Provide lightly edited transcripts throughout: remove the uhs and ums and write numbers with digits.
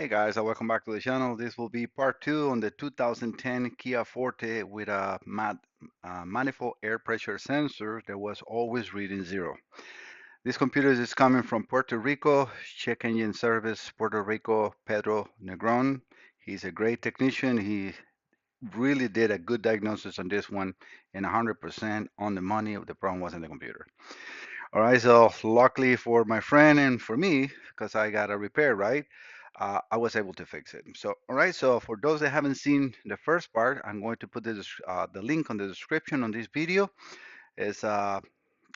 Hey guys, welcome back to the channel. This will be part two on the 2010 Kia Forte with a manifold air pressure sensor that was always reading zero. This computer is coming from Puerto Rico, check engine service, Puerto Rico, Pedro Negron. He's a great technician. He really did a good diagnosis on this one and 100% on the money. The problem wasn't the computer. All right, so luckily for my friend and for me, because I got a repair, right? I was able to fix it. So, all right, so for those that haven't seen the first part, I'm going to put the link on the description on this video. It's a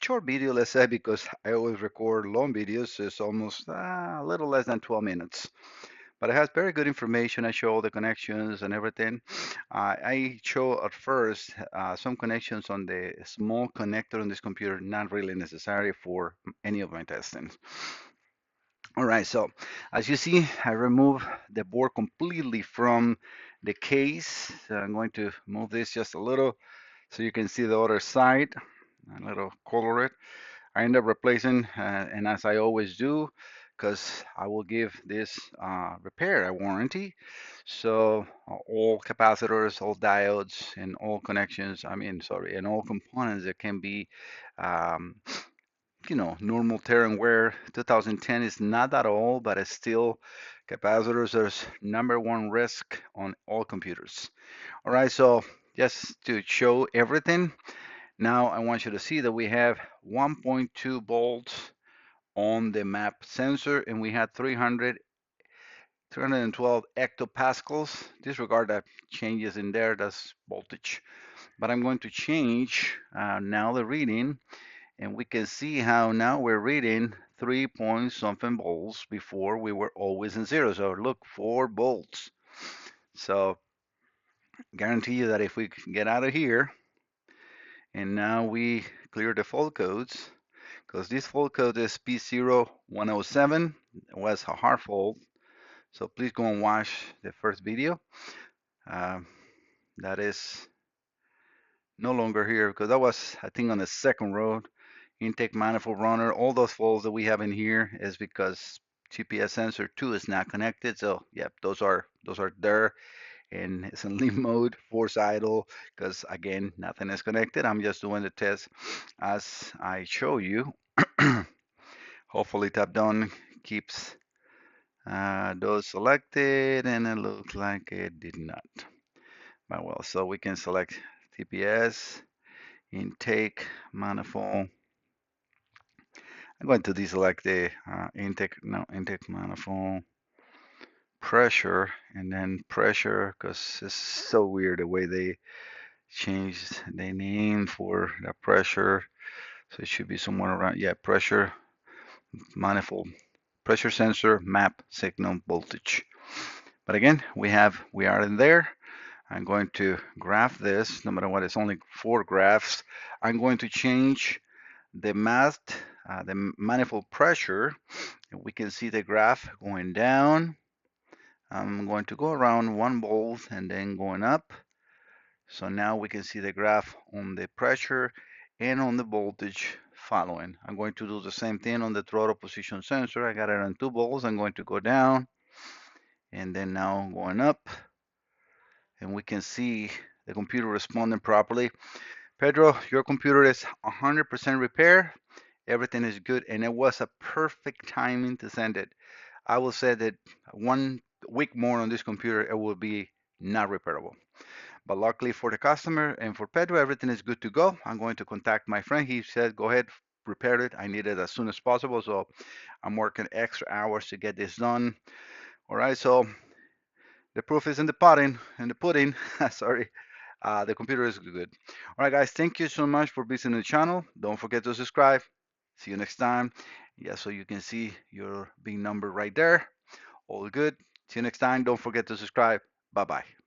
short video, let's say, because I always record long videos. It's almost a little less than 12 minutes. But it has very good information. I show all the connections and everything. I show at first some connections on the small connector on this computer, not really necessary for any of my testing. All right, so as you see, I remove the board completely from the case. So I'm going to move this just a little so you can see the other side, a little color it. I end up replacing, and as I always do, because I will give this repair a warranty. So all capacitors, all diodes, and all connections, sorry, and all components that can be, um, normal tear and wear. 2010 is not at all, but it's still capacitors are number one risk on all computers. All right, so just to show everything, now I want you to see that we have 1.2 volts on the map sensor and we had 312 hectopascals. Disregard that changes in there, that's voltage. But I'm going to change now the reading and we can see how now we're reading 3 point something volts before we were always in zero. So look, 4 volts. So guarantee you that if we get out of here and now we clear the fault codes, because this fault code is P0107, it was a hard fault. So please go and watch the first video. Um, that is no longer here because that was, I think, on the second row. Intake manifold runner, all those faults that we have in here is because GPS sensor 2 is not connected. So yeah, those are there and it's in leave mode, force idle, because again, nothing is connected. I'm just doing the test as I show you. Hopefully tap down keeps those selected and it looks like it did not. But well, so we can select TPS, intake, manifold. I'm going to deselect the intake manifold, pressure, and then pressure, because it's so weird the way they changed the name for the pressure. So it should be somewhere around, yeah, pressure, manifold, pressure sensor, map, signal, voltage. But again, we are in there. I'm going to graph this, no matter what, it's only 4 graphs. I'm going to change the the manifold pressure. We can see the graph going down. I'm going to go around 1 volt and then going up. So now we can see the graph on the pressure and on the voltage following. I'm going to do the same thing on the throttle position sensor. I got it on 2 volts. I'm going to go down and then now going up. And we can see the computer responding properly. Pedro, your computer is 100% repair. Everything is good, and it was a perfect timing to send it. I will say that 1 week more on this computer, it will be not repairable. But luckily for the customer and for Pedro, everything is good to go. I'm going to contact my friend. He said, go ahead, repair it. I need it as soon as possible. So I'm working extra hours to get this done. All right, so the proof is in the pudding. Sorry. The computer is good. All right, guys, thank you so much for visiting the channel. Don't forget to subscribe. See you next time. Yeah, so you can see your big number right there. All good. See you next time. Don't forget to subscribe. Bye bye.